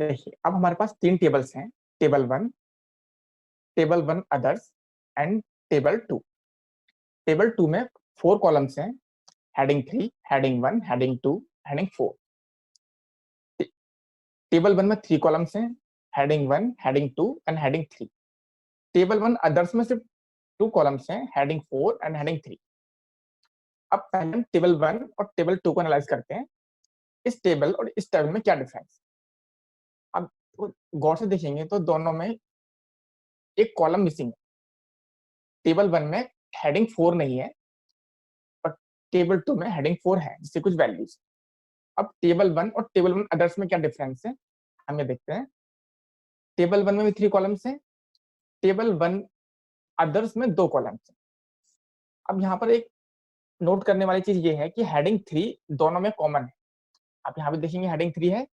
देखिए अब हमारे पास 3 टेबल्स हैं, table 1 others and table 2। Table 2 में 4 कॉलम्स हैं, heading 3, heading 1, heading 2, heading 4। Table 1 में 3 कॉलम्स हैं, heading 1, heading 2 and heading 3। Table 1 others में सिर्फ 2 कॉलम्स हैं, हेडिंग 4 एंड हेडिंग 3। अब पहले हम टेबल 1 और टेबल 2 को एनालाइज करते हैं। इस टेबल और इस टेबल में क्या डिफरेंस। अब गौर से देखेंगे तो दोनों में एक कॉलम मिसिंग है। टेबल 1 में हेडिंग 4 नहीं है और टेबल 2 में हेडिंग 4 है, जिससे कुछ वैल्यूज। अब टेबल 1 और टेबल 1 अदर्स में क्या डिफरेंस है, हम ये देखते हैं। टेबल 1 में भी 3 कॉलम्स हैं, टेबल 1 अदर्स में 2 कॉलम्स हैं। अब यहाँ पर एक नोट करने वाली चीज ये है कि हेडिंग 3 दोनों में कॉमन है। आप यहाँ भी देखेंगे हेडिंग 3 है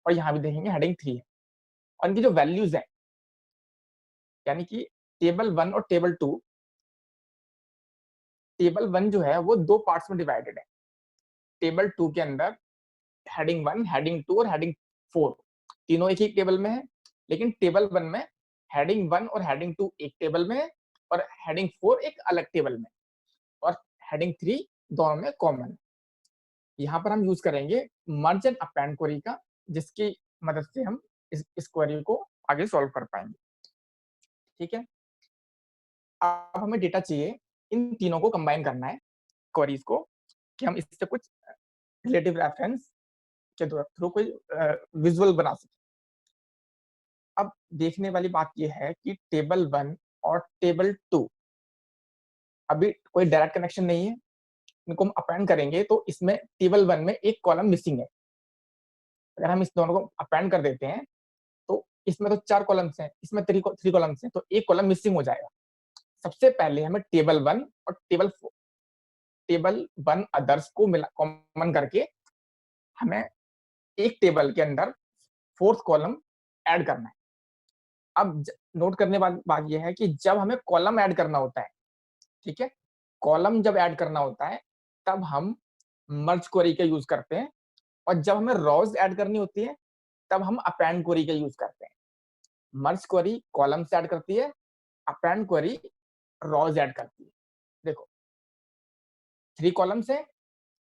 और यहाँ भी देखेंगे हेडिंग 3 है, और इनकी जो वैल्यूज है, यानी कि टेबल 1 और टेबल 1 जो है वो 2 पार्ट्स में डिवाइडेड है। टेबल 2 के अंदर हेडिंग 1, हेडिंग 2 और हेडिंग 4 तीनों एक ही टेबल में है, लेकिन टेबल 1 में हेडिंग 1 और हेडिंग 2 एक टेबल में है और हेडिंग 4 एक अलग टेबल में, और हेडिंग 3 दोनों में कॉमन। यहाँ पर हम यूज करेंगे मर्ज एंड अपेंड क्वेरी का, जिसकी मदद से हम इस क्वेरी को आगे सॉल्व कर पाएंगे। ठीक है, अब हमें डेटा चाहिए, इन तीनों को कंबाइन करना है क्वेरीज को, कि हम इससे कुछ रिलेटिव रेफरेंस के थ्रू कोई विजुअल बना सके। अब देखने वाली बात यह है कि टेबल 1 और टेबल 2 अभी कोई डायरेक्ट कनेक्शन नहीं है। इनको हम अपेंड करेंगे तो इसमें टेबल 1 में एक कॉलम मिसिंग है। अगर हम इस दोनों को अपेंड कर देते हैं तो इसमें तो 4 कॉलम्स हैं, इसमें 3 कॉलम्स हैं, तो एक कॉलम मिसिंग हो जाएगा। सबसे पहले हमें टेबल 1 और टेबल 1 अदर्स को मिला कॉमन करके हमें एक टेबल के अंदर 4th कॉलम ऐड करना है। अब नोट करने वाली बात यह है कि जब हमें कॉलम ऐड करना होता है, ठीक है, कॉलम जब ऐड करना होता है तब हम मर्ज क्वेरी का यूज करते हैं, और जब हमें रॉज ऐड करनी होती है तब हम अपेंड क्वेरी का यूज करते हैं। मर्ज क्वेरी कॉलम से ऐड करती है, अपेंड क्वेरी रॉज ऐड करती है। देखो 3 कॉलम्स है,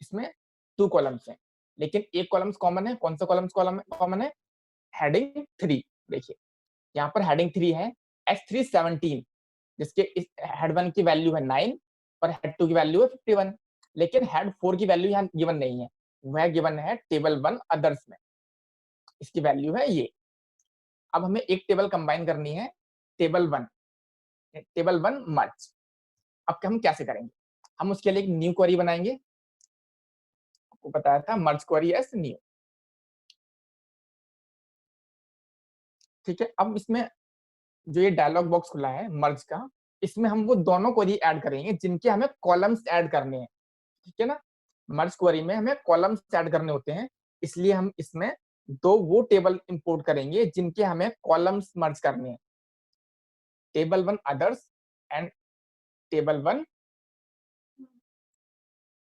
इसमें 2 कॉलम्स हैं, लेकिन एक कॉलम्स कॉमन है। कौन सा कॉलम्स कॉमन है? हेडिंग 3। देखिए यहाँ पर हेडिंग 3 है S3 17, जिसके हेड 1 की वैल्यू है 9 और हेड 2 की वैल्यू है 51, लेकिन हेड 4 की वैल्यू यहाँ गिवन नहीं है, वह गिवन है टेबल 1 अदर्स में, इसकी वैल्यू है ये। अब हमें एक टेबल कंबाइन करनी है, टेबल 1 मर्ज। अब हम कैसे करेंगे? हम उसके लिए एक न्यू क्वेरी बनाएंगे, आपको बताया था मर्ज क्वेरी एस न्यू। ठीक है, अब इसमें जो ये डायलॉग बॉक्स खुला है मर्ज का, इसमें हम वो दोनों क्वेरी ऐड करेंगे जिनके हमें कॉलम्स ऐड करने हैं। ठीक है ना, मर्ज क्वेरी में हमें कॉलम्स ऐड करने होते हैं, इसलिए हम इसमें दो वो टेबल इंपोर्ट करेंगे जिनके हमें कॉलम्स मर्ज करने हैं, table 1 others and table 1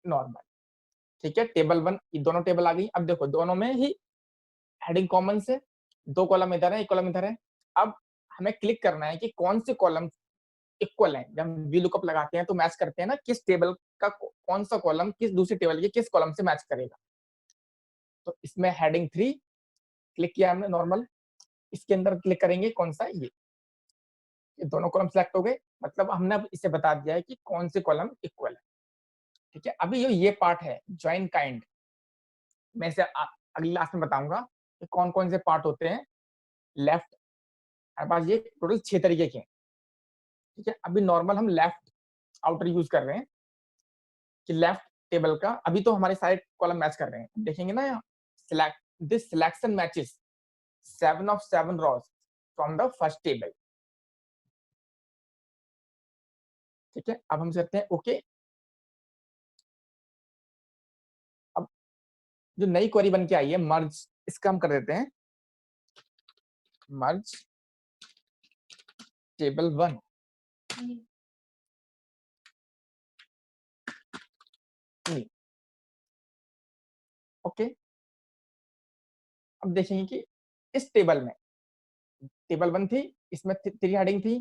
normal. ठीक है, टेबल 1 ये दोनों टेबल आ गई। अब देखो दोनों में ही हेडिंग कॉमन से, 2 कॉलम इधर है, 1 कॉलम इधर है। अब हमें क्लिक करना है कि कौन से कॉलम इक्वल है। जब वी लुकअप लगाते हैं तो मैच करते हैं ना, किस टेबल का कौन सा कॉलम किस दूसरी टेबल के किस कॉलम से मैच करेगा। तो इसमें हेडिंग 3 क्लिक किया हमने नॉर्मल, इसके अंदर क्लिक करेंगे कौन सा, ये दोनों कॉलम सेलेक्ट हो गए, मतलब हमने अब इसे बता दिया है कि कौन से कॉलम इक्वल है। ठीक है, अभी ये पार्ट है ज्वाइन काइंड, मैं इसे अगली क्लास में बताऊंगा कि कौन कौन से पार्ट होते हैं। लेफ्ट, हमारे पास ये टोटल 6 तरीके के हैं। ठीक है, अभी नॉर्मल हम लेफ्ट आउटर यूज कर रहे हैं कि लेफ्ट टेबल का, अभी तो हमारे सारे कॉलम मैच कर रहे हैं, देखेंगे ना यहाँ, select this selection matches 7 of 7 rows from the first table. ठीक है, अब हम करते हैं ओके। अब जो नई क्वेरी बन के आई है मर्ज, इसका हम कर देते हैं मर्ज टेबल 1। ओके, अब देखेंगे कि इस टेबल में टेबल 1 थी, इसमें 3 हेडिंग थी,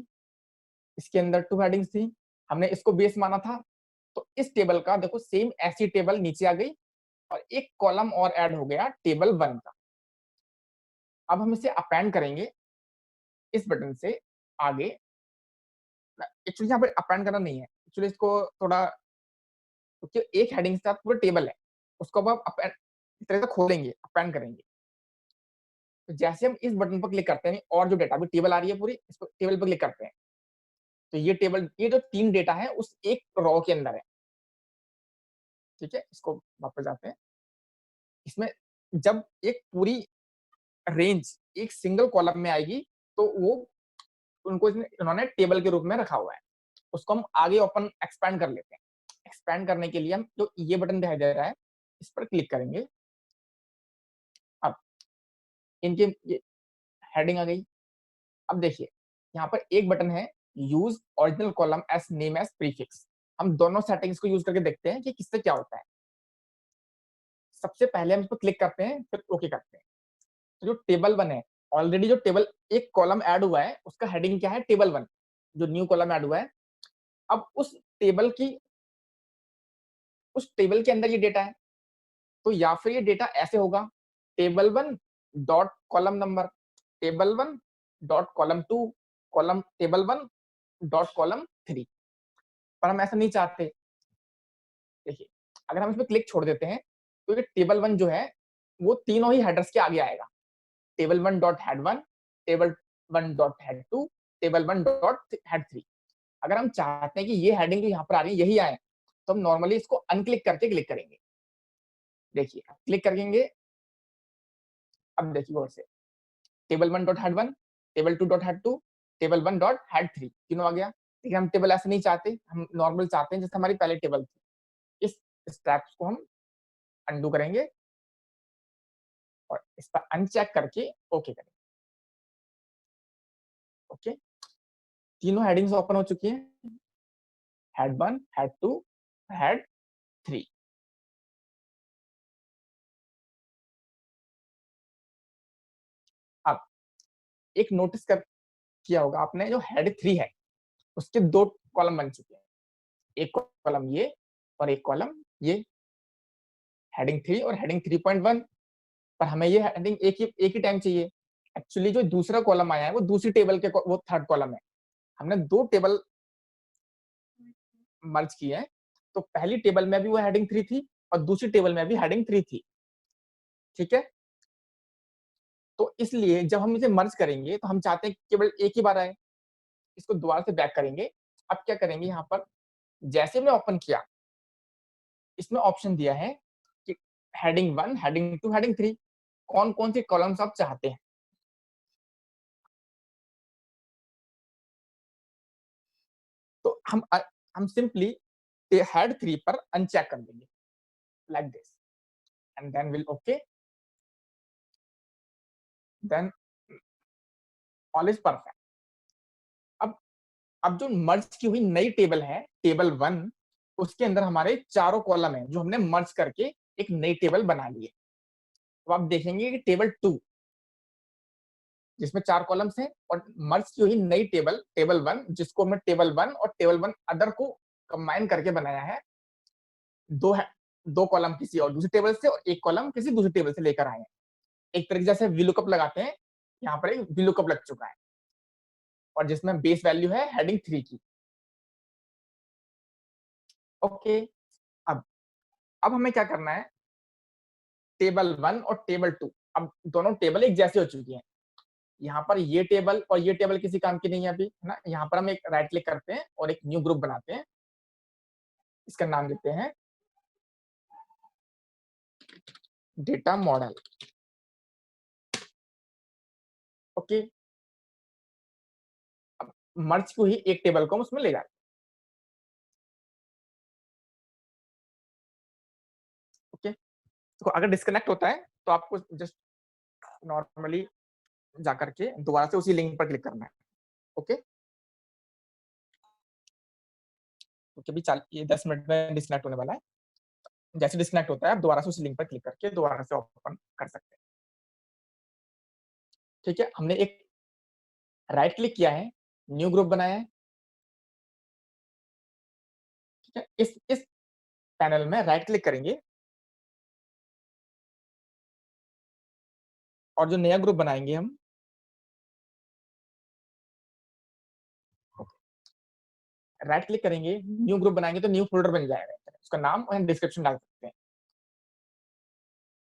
इसके अंदर 2 हेडिंग्स थी, हमने इसको बेस माना था। तो इस टेबल का देखो सेम ऐसी टेबल नीचे आ गई और एक कॉलम और ऐड हो गया टेबल 1 का। अब हम इसे अपेंड करेंगे इस बटन से आगे। एक्चुअली यहाँ पे अपेंड करना नहीं है, एक्चुअली इसको थोड़ा, क्योंकि एक हेडिंग के साथ पूरा टेबल है, उसको अब आप अपेंड इस तरह से खोलेंगे, अपेंड करेंगे। तो जैसे हम इस बटन पर क्लिक करते हैं और जो डेटा, अभी टेबल आ रही है पूरी, इस पर टेबल पर क्लिक करते हैं तो ये टेबल, ये जो 3 डेटा है उस एक रो के अंदर है। ठीक है, इसको वापस जाते हैं। इसमें जब एक पूरी रेंज एक सिंगल कॉलम में आएगी तो वो उनको इन्होंने टेबल के रूप में रखा हुआ है, उसको हम आगे ओपन एक्सपैंड कर लेते हैं। एक्सपैंड करने के लिए हम जो ये बटन दिखाई दे रहा है इस पर क्लिक करेंगे। अब इनके ये हेडिंग आ गई। अब देखिए यहाँ पर एक बटन है use original column as name as prefix. हम दोनों सेटिंग्स को यूज करके देखते हैं कि किससे क्या होता है। सबसे पहले हम इस पर क्लिक करते हैं, फिर ओके करते हैं। तो जो टेबल 1 है, ऑलरेडी जो टेबल एक कॉलम ऐड हुआ है उसका हेडिंग क्या है, टेबल 1, जो न्यू कॉलम ऐड हुआ है। अब उस टेबल के अंदर ये डेटा है, तो या फिर ये डेटा ऐसे होगा, table 1 dot column number, table 1 dot column 2, column table 1 dot column 3। पर हम ऐसा नहीं चाहते। देखिए अगर हम इस पर क्लिक छोड़ देते हैं तो ये टेबल 1 जो है वो तीनों ही हेडर्स के आगे आएगा, table 1 dot head 1, table 1 dot head 2, table 1 dot head 3। अगर हम चाहते हैं कि ये हेडिंग जो यहाँ पर आ रही है यही आए, तो हम नॉर्मली इसको अनक्लिक करके क्लिक करेंगे। देखिए क्लिक करेंगे, अब देखिए गौर से, table 1 dot head 1, table 2 dot head 2, table 1 dot head 3, तीनों आ गया। लेकिन हम टेबल ऐसे नहीं चाहते, हम नॉर्मल चाहते हैं जैसे हमारी पहले टेबल थी। इस स्टेप्स को हम अंडू करेंगे और इस पर अनचेक करके ओके करेंगे। ओके, तीनों हेडिंग्स ओपन हो चुकी हैं, हेड 1, हेड 2, हेड 3। अब एक नोटिस कर किया होगा आपने, जो हेड 3 है उसके 2 कॉलम बन चुके हैं, एक कॉलम ये और एक कॉलम ये, हेडिंग 3 और हेडिंग 3.1। पर हमें ये हेडिंग एक ही टाइम चाहिए। एक्चुअली जो दूसरा कॉलम आया है वो दूसरी टेबल के, वो थर्ड कॉलम है। हमने 2 टेबल मर्ज किए हैं, तो पहली टेबल में भी वो हेडिंग 3 थी और दूसरी टेबल में भी हेडिंग 3 थी। ठीक है, तो इसलिए जब हम इसे मर्ज करेंगे तो हम चाहते हैं केवल एक ही बार आए। इसको दोबारा से बैक करेंगे। अब क्या करेंगे, यहाँ पर जैसे हमने ओपन किया इसमें ऑप्शन दिया है कि हेडिंग 1, हेडिंग 2, हेडिंग 3, कौन कौन सी कॉलम्स आप चाहते हैं। तो हम सिंपली हेड 3 पर अनचेक कर देंगे like this and then will okay, then all is perfect. अब अब जो मर्ज की हुई नई टेबल है, टेबल 1, उसके अंदर हमारे चारों कॉलम है जो हमने मर्ज करके एक नई टेबल बना ली है। तो आप देखेंगे कि टेबल 2 जिसमें 4 कॉलम्स हैं और मर्ज की हुई नई टेबल, टेबल 1, जिसको हमने टेबल 1 और टेबल 1 अदर को कंबाइन करके बनाया है। दो है, 2 कॉलम किसी और दूसरी टेबल से और एक कॉलम किसी दूसरी टेबल से लेकर आए हैं। एक तरीके से जैसे वीलुकअप लगाते हैं, यहाँ पर एक वीलुकअप लग चुका है और जिसमें बेस वैल्यू है हेडिंग 3 की। ओके, अब अब हमें क्या करना है, टेबल 1 और टेबल 2, अब दोनों टेबल एक जैसे हो चुकी हैं। यहाँ पर ये टेबल और ये टेबल किसी काम की नहीं है अभी, है ना। यहाँ पर हम एक राइट क्लिक करते हैं और एक न्यू ग्रुप बनाते हैं, इसका नाम देते हैं डेटा मॉडल। ओके, अब मर्ज को ही एक टेबल को हम उसमें ले जाते हैं। ओके, तो अगर डिस्कनेक्ट होता है तो आपको जस्ट नॉर्मली जाकर के दोबारा से उसी लिंक पर क्लिक करना है। ओके, क्योंकि अभी ये 10 मिनट में डिस्कनेक्ट होने वाला है। जैसे डिस्कनेक्ट होता है आप दोबारा से उसी लिंक पर क्लिक करके दोबारा से ओपन कर सकते हैं। ठीक है, हमने एक राइट क्लिक किया है, न्यू ग्रुप बनाया है। ठीक है, इस पैनल में राइट क्लिक करेंगे और जो नया ग्रुप बनाएंगे हम, राइट क्लिक करेंगे, न्यू ग्रुप बनाएंगे तो न्यू फोल्डर बन जाएगा, उसका नाम और डिस्क्रिप्शन डाल सकते हैं।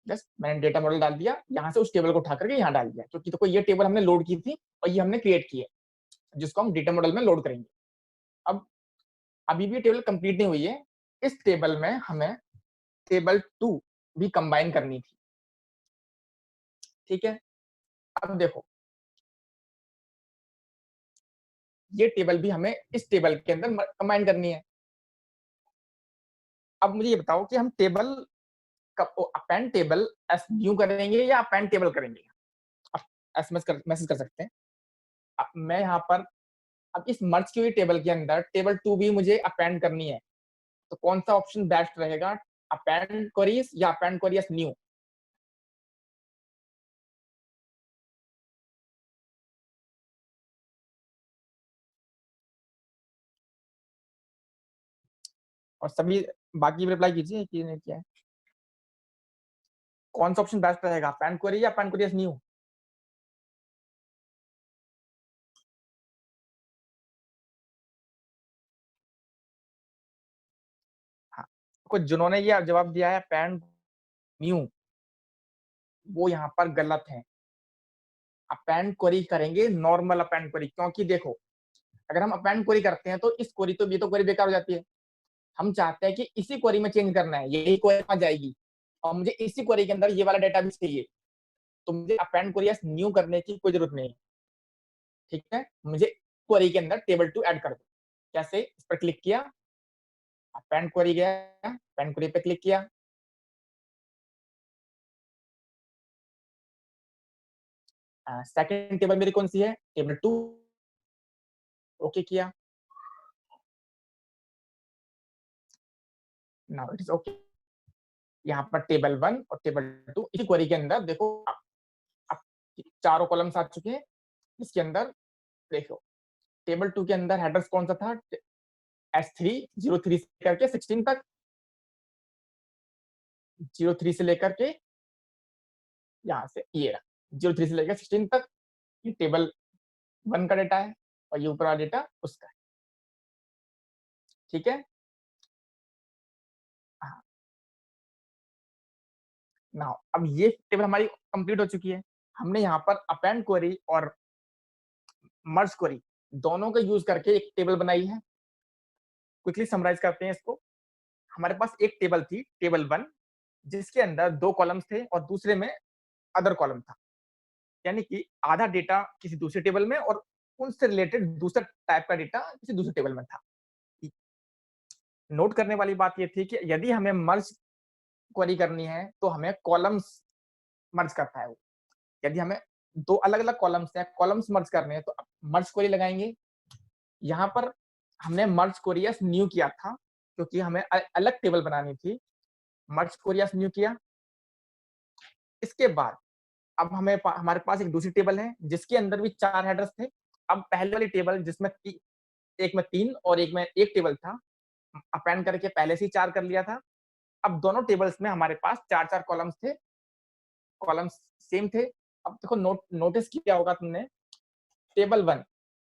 बस मैंने डेटा मॉडल डाल दिया, यहाँ से उस टेबल को उठा करके यहाँ डाल दिया, क्योंकि तो ये टेबल हमने लोड की थी और ये हमने क्रिएट की है, जिसको हम डेटा मॉडल में लोड करेंगे। अब अभी भी टेबल कंप्लीट नहीं हुई है, इस टेबल में हमें टेबल 2 भी कंबाइन करनी थी। ठीक है, अब देखो ये टेबल भी हमें इस टेबल के अंदर कंबाइन करनी है। अब मुझे ये बताओ कि हम टेबल का अपेंड टेबल एस न्यू करेंगे या अपेंड टेबल करेंगे? आप मैसेज कर सकते हैं। अब मैं यहाँ पर अब इस मर्ज की हुई टेबल के अंदर टेबल 2 भी मुझे अपेंड करनी है, तो कौन सा ऑप्शन बेस्ट रहेगा, अपेंड क्वेरीज या अपेंड क्वेरीज न्यू? और सभी बाकी रिप्लाई कीजिए कि नहीं किया है। कौन सा ऑप्शन बेस्ट रहेगा, अपेंड क्वेरी या अपेंड क्वेरीज न्यू? हाँ, कुछ जिन्होंने ये जवाब दिया है अपेंड न्यू, वो यहाँ पर गलत है। अपेंड क्वेरी करेंगे, नॉर्मल अपेंड क्वेरी, क्योंकि देखो अगर हम अपेंड क्वेरी करते हैं तो इस क्वेरी तो ये तो क्वेरी बेकार हो जाती है। हम चाहते हैं कि इसी क्वेरी में चेंज करना है, यही क्वेरी आ जाएगी और मुझे इसी क्वेरी के अंदर ये वाला डेटा भी चाहिए, तो मुझे अपेंड क्वेरी न्यू करने की कोई जरूरत नहीं है। ठीक है, मुझे क्वेरी के अंदर टेबल 2 ऐड कर दो। कैसे? इस पर क्लिक किया, अपेंड क्वेरी गया, अपेंड क्वेरी पे क्लिक किया, सेकंड टेबल मेरी कौन सी है, टेबल 2, ओके किया, नाउ इट इज ओके। यहाँ पर टेबल 1 और टेबल 2 इसी क्वेरी के अंदर देखो अब चारों कॉलम्स आ चुके हैं। इसके अंदर देखो टेबल 2 के अंदर हेडर्स कौन सा था, S3 03 से लेकर के 16 तक, 03 से लेकर के यहाँ से ये रहा 03 से लेकर 16 तक, ये टेबल 1 का डेटा है और ये ऊपर वाला डेटा उसका है। ठीक है, हाँ, नाउ अब ये टेबल हमारी कंप्लीट हो चुकी है। हमने यहाँ पर अपेंड क्वेरी और मर्ज क्वेरी दोनों का यूज करके एक टेबल बनाई है। क्विकली समराइज करते हैं इसको। हमारे पास एक टेबल थी, टेबल 1, जिसके अंदर 2 कॉलम्स थे और दूसरे में अदर कॉलम था, यानी कि आधा डेटा किसी दूसरे टेबल में और उनसे रिलेटेड दूसरा टाइप का डेटा किसी दूसरे टेबल में था। नोट करने वाली बात ये थी कि यदि हमें मर्ज क्वेरी करनी है तो हमें कॉलम्स मर्ज करता है वो। यदि हमें 2 अलग-अलग कॉलम्स हैं, कॉलम्स मर्ज करने हैं तो मर्ज क्वेरी लगाएंगे। यहाँ पर हमने मर्ज क्वेरी एज़ न्यू किया था, क्योंकि हमें अलग टेबल बनानी थी। मर्ज क्वेरी एज़ न्यू किया। इसके बाद अब हमारे पास एक दूसरी टेबल है जिसके अंदर भी 4 हेडर्स थे। अब पहले वाली टेबल जिसमें एक में 3 और एक में 1 टेबल था, अपेंड करके पहले से ही 4 कर लिया था। अब दोनों टेबल्स में हमारे पास 4-4 कॉलम्स थे, कॉलम्स सेम थे। अब देखो नोटिस किया होगा तुमने, टेबल 1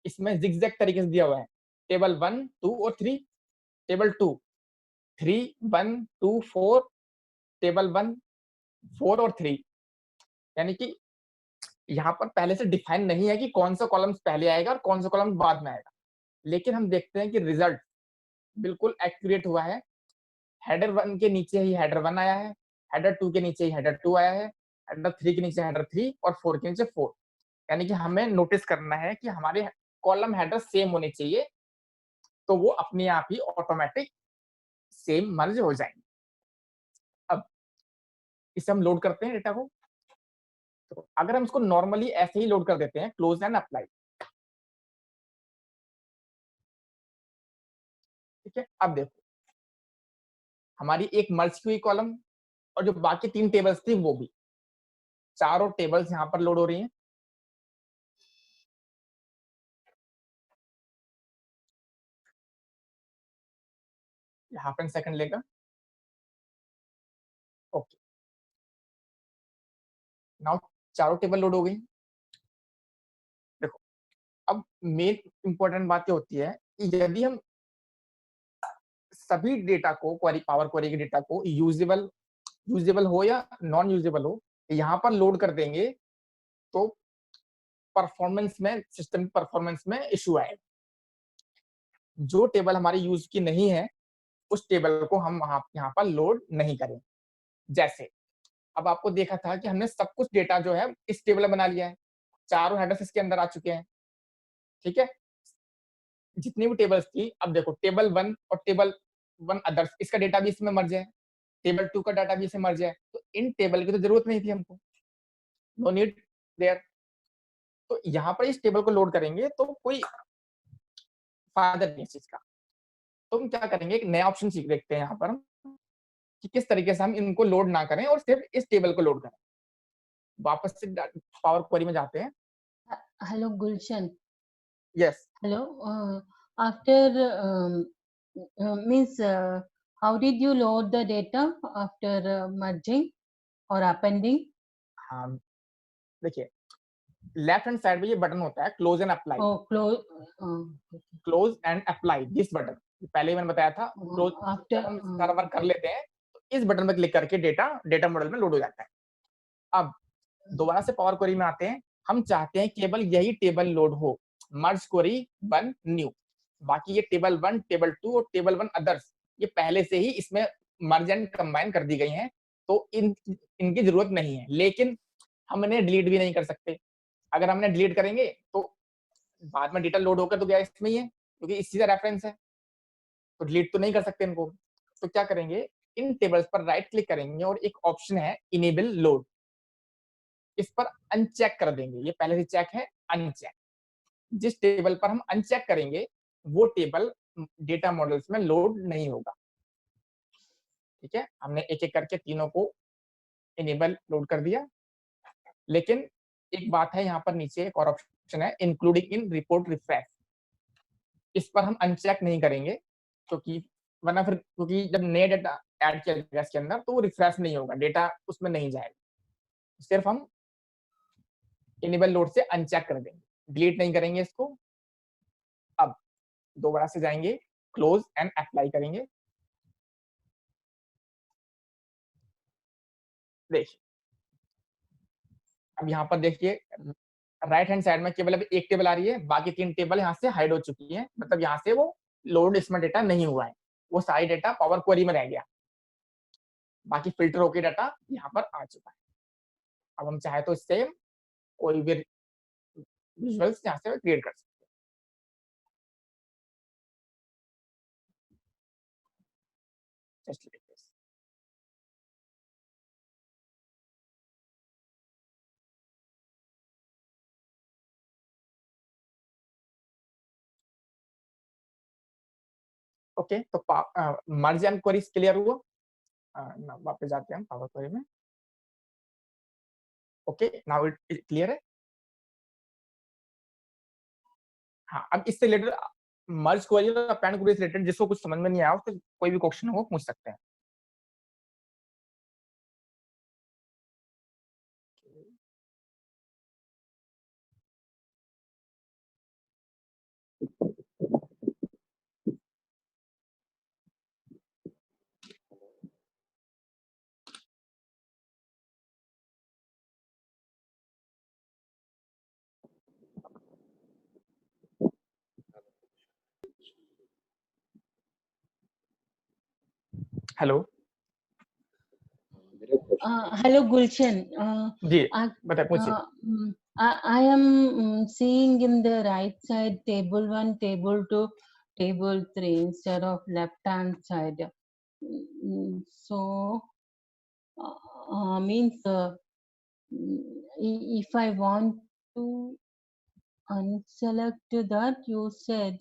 इसमें ज़िगज़ैग तरीके से दिया हुआ है। टेबल 1, 2 और 3, टेबल 2 3, 1, 2, 4, टेबल 1, 4 और 3, यानी कि यहाँ पर पहले से डिफाइन नहीं है कि कौन सा कॉलम्स पहले आएगा और कौन सा कॉलम बाद में आएगा। लेकिन हम देखते हैं कि रिजल्ट बिल्कुल एक्यूरेट हुआ है। हेडर 1 के नीचे ही हेडर 1 आया है, हेडर 2 के नीचे ही हेडर 2 आया है, हेडर 3 के नीचे हेडर 3 और 4 के नीचे 4। यानी कि हमें नोटिस करना है कि हमारे कॉलम हेडर सेम होने चाहिए, तो वो अपने आप ही ऑटोमेटिक सेम मर्ज हो जाएंगे। अब इसे हम लोड करते हैं डेटा को। तो अगर हम इसको नॉर्मली ऐसे ही लोड कर देते हैं, क्लोज एंड अप्लाई, ठीक है। अब देखो हमारी एक मर्ज की हुई कॉलम और जो बाकी 3 टेबल्स थी वो भी, चारों टेबल्स यहाँ पर लोड हो रही हैं। हाफ एन सेकंड लेगा। ओके, नाउ चारों टेबल लोड हो गई। देखो, अब मेन इंपॉर्टेंट बात ये होती है कि यदि हम सभी डेटा को क्वेरी, पावर क्वेरी के डेटा को यूजेबल हो या नॉन यूजेबल हो, यहाँ पर लोड कर देंगे तो परफॉर्मेंस में, सिस्टम परफॉर्मेंस में इश्यू आएगा। जो टेबल हमारी यूज की नहीं है उस टेबल को हम यहाँ पर लोड नहीं करें। जैसे अब आपको देखा था कि हमने सब कुछ डेटा जो है इस टेबल में बना लिया है, चारों हेडर्स इसके अंदर आ चुके हैं, ठीक है। जितनी भी टेबल्स थी, अब देखो टेबल 1 और टेबल 1 अदर्स, इसका डेटा भी इसमें मर्ज है, टेबल 2 का डाटा भी इसमें मर्ज है, तो इन टेबल की तो जरूरत नहीं थी हमको, नो नीड देयर। तो यहाँ पर इस टेबल को लोड करेंगे तो कोई फायदा नहीं है इस चीज का। तो हम क्या करेंगे, एक नया ऑप्शन सीख देखते हैं यहाँ पर हम कि किस तरीके से हम इनको लोड ना करें और सिर्फ इस टेबल को लोड करें। वापस से पावर क्वेरी में जाते हैं। Hello, Gulshan. Yes, Hello. After means how did you load the data after merging or appending? हाँ देखिए, लेफ्ट हैंड साइड में ये बटन होता है close and apply. Oh, close. Close and apply, this button, पहले ही मैंने बताया था, क्लोज After जब हम सारा वर्क कर लेते हैं तो इस बटन पर क्लिक करके डेटा मॉडल में लोड हो जाता है। अब दोबारा से पावर क्वेरी में आते हैं, हम चाहते हैं केवल यही टेबल लोड हो, मर्ज क्वेरी 1 न्यू, बाकी ये टेबल 1, टेबल 2 और टेबल 1 अदर्स ये पहले से ही इसमें मर्ज एंड कंबाइन कर दी गई हैं, तो इनकी जरूरत नहीं है। लेकिन हम इन्हें डिलीट भी नहीं कर सकते। अगर हम इन्हें डिलीट करेंगे तो बाद में डेटा लोड होकर तो गया इसमें ही है, क्योंकि इसी का रेफरेंस है, तो डिलीट तो नहीं कर सकते इनको। तो क्या करेंगे, इन टेबल्स पर राइट क्लिक करेंगे और एक ऑप्शन है इनेबल लोड, इस पर अनचेक कर देंगे। ये पहले से चेक है, अनचेक। जिस टेबल पर हम अनचेक करेंगे वो टेबल डेटा मॉडल्स में लोड नहीं होगा, ठीक है। हमने एक एक करके तीनों को इनेबल लोड कर दिया। लेकिन एक बात है, यहाँ पर नीचे एक और ऑप्शन है इंक्लूडिंग इन रिपोर्ट रिफ्रेश, इस पर हम अनचेक नहीं करेंगे, क्योंकि वरना फिर, क्योंकि जब नया डेटा ऐड किया जाएगा इसके अंदर तो वो रिफ्रेश नहीं होगा, डेटा उसमें नहीं जाएगा। सिर्फ हम इनेबल लोड से अनचेक कर देंगे, डिलीट नहीं करेंगे इसको। अब दोबारा से जाएंगे, क्लोज एंड अप्लाई करेंगे। देखिए, अब यहाँ पर देखिए राइट हैंड साइड में केवल अभी एक टेबल आ रही है, बाकी 3 टेबल यहाँ से हाइड हो चुकी है, मतलब यहाँ से वो लोड इसमें डेटा नहीं हुआ है, वो सारी डेटा पावर क्वेरी में रह गया, बाकी फिल्टर होकर डाटा यहाँ पर आ चुका है। अब हम चाहे तो इससे कोई भी विजुअल्स यहाँ से क्रिएट कर सकते हैं। Just like this. ओके, तो मर्ज एंड क्वेरीज क्लियर हुआ। वापस जाते हैं हम पावर क्वेरी में। ओके, नाउ इट क्लियर है। हाँ, अब इससे रिलेटेड मर्ज क्वेरी और अपेंड क्वेरी से रिलेटेड जिसको कुछ समझ में नहीं आया उससे कोई भी क्वेश्चन हो पूछ सकते हैं। Hello, Hello, Gulshan. जी बताइए, पूछिए। I am seeing in the right side table 1, table 2, table 3 instead of left hand side. So means if I want to unselect that, you said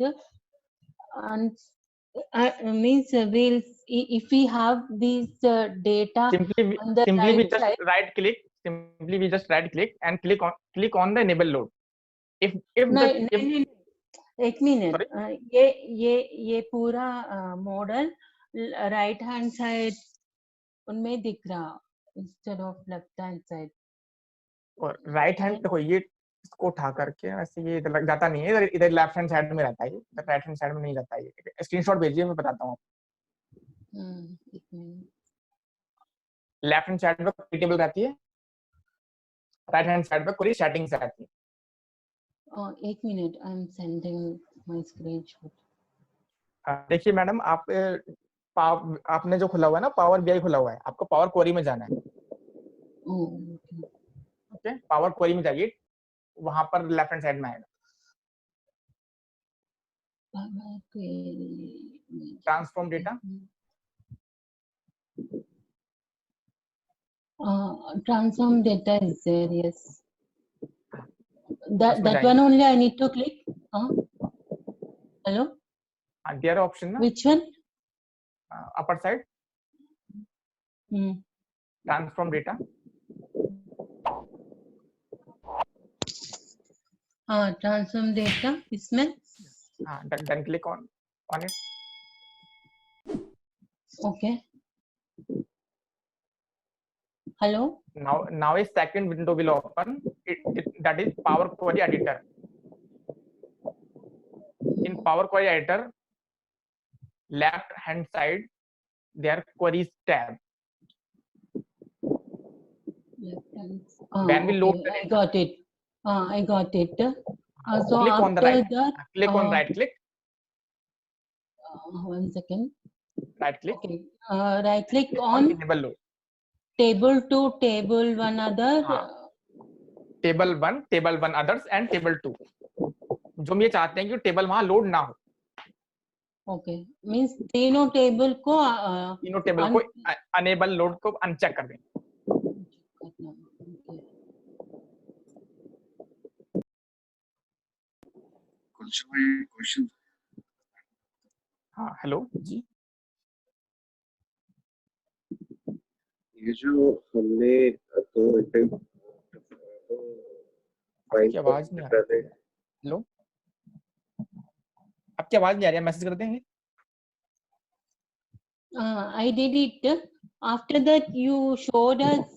means we'll if we have these data on the simply right we just side. right click, simply we just right click and click on the enable load. If नहीं, एक minute, ये पूरा model right hand side उनमें दिख रहा instead of left hand side. और right hand देखो ये इसको उठा करके वैसे ये इधर लग जाता नहीं है, इधर इधर लेफ्ट हैंड साइड में रहता है, इधर राइट हैंड साइड में नहीं रहता है। स्क्रीनशॉट भेजिए, मैं बताता हूँ। एक मिनट। लेफ्ट हैंड साइड पे कोई टेबल रहती है, राइट हैंड साइड पे कोई सेटिंग्स रहती है। एक minute, I am sending my screenshot. देखिए मैडम, आप आपने जो खुला हुआ है ना, पावर बीआई खुला हुआ है, आपको पावर क्वेरी में जाना है। ओके, पावर क्वेरी में जाइए, वहां पर लेफ्ट हैंड साइड में आएगा transform data. Transform data is there, yes. उसमें That जाएंगे, one only I need to click. Hello? There option ना, Which one? Upper side, transform data. Transform data इसमें। हाँ, then click on it. Okay. Hello? Now a second window will open, that is Power Query Editor. In Power Query Editor, left hand side there queries tab. When we load the I got it. I got it. So click on the after right, that, click on right click, 1 second. right click, Okay. Right click on on enable load. table 2, table 1 other. Table 1, table 1 others and table 2. जो हम ये चाहते हैं कि table वहां load ना हो। Okay, means तीनों टेबल को अनेबल लोड को अनचेक कर दें। क्वेश्चन। हाँ, हेलो जी। ये जो हमने तो आपकी आवाज नहीं आ रही। हेलो, आपकी आवाज नहीं आ रही है, मैसेज कर देंगे। I did it. After that, you showed us.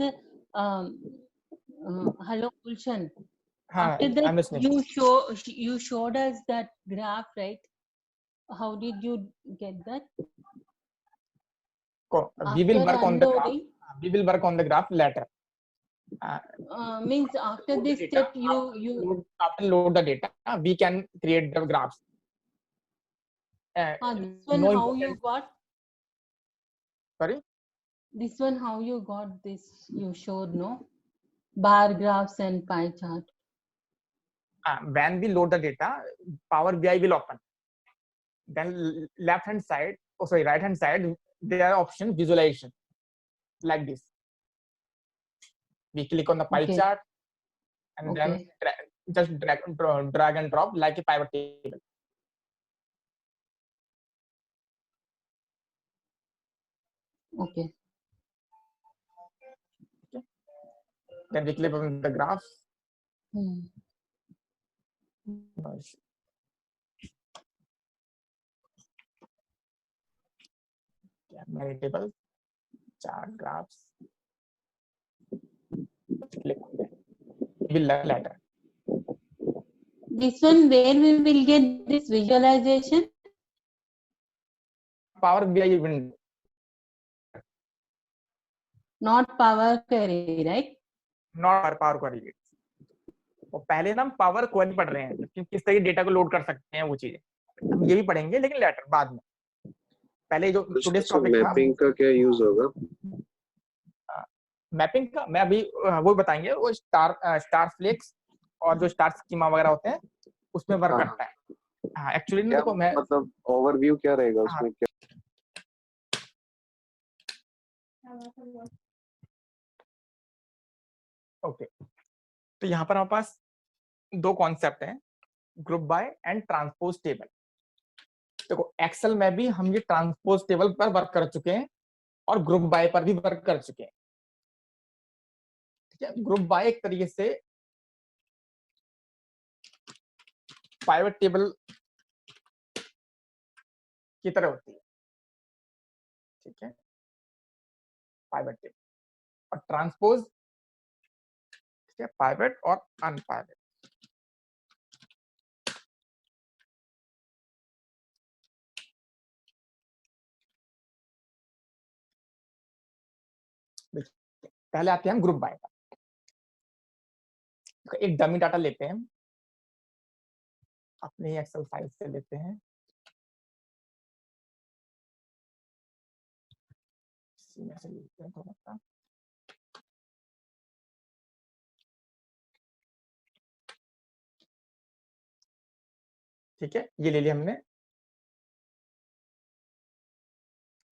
Hello, Gulshan. After that, you showed us that graph, right? How did you get that? We will work on the graph. We will work on the graph later. Means after this step, you after load the data, we can create the graphs. This one no how important. You got? Sorry. This one how you got this? You showed no bar graphs and pie chart. When we load the data, Power BI will open. Then left hand side, right hand side, there are options visualization like this. We click on the pie chart and then just drag and drop like a pivot table. Okay. Then we click on the graph. Many tables, chart, graphs. Click on that. We will learn later. This one where we will get this visualization? Power BI window. Not Power Query, right? Not Power Query. और पहले ना हम power query पढ़ रहे हैं कि किस तरह डेटा को लोड कर सकते हैं, वो चीजें हम ये भी पढ़ेंगे लेकिन लेटर बाद में। पहले जो टुडेस टॉपिक था मैपिंग का क्या यूज होगा? मैपिंग का मैं अभी वो बताएंगे, वो स्टार फ्लेक्स और जो स्टार स्कीमा वगैरह होते हैं उसमें वर्क करता है। हाँ, एक्चुअली ना देखो मैं मतलब ओवरव्यू क्या रहेगा उसमें? क्या ओके, तो यहाँ पर हमारे पास दो कॉन्सेप्ट हैं, group by and transpose table. देखो एक्सेल में भी हम ये ट्रांसपोज टेबल पर वर्क कर चुके हैं और ग्रुप बाय पर भी वर्क कर चुके हैं। ठीक है, ग्रुप बाय एक तरीके से पाइवट टेबल की तरह होती है। ठीक है, पाइवेट टेबल। और ट्रांसपोज, ठीक है, पाइवेट और अनपाइवेट। पहले आते हैं हम ग्रुप बाय का। एक डमी डाटा लेते हैं, अपनी एक्सेल फाइल से लेते हैं, इसी में से लेते हैं थोड़ा सा। ठीक है, ये ले लिया हमने।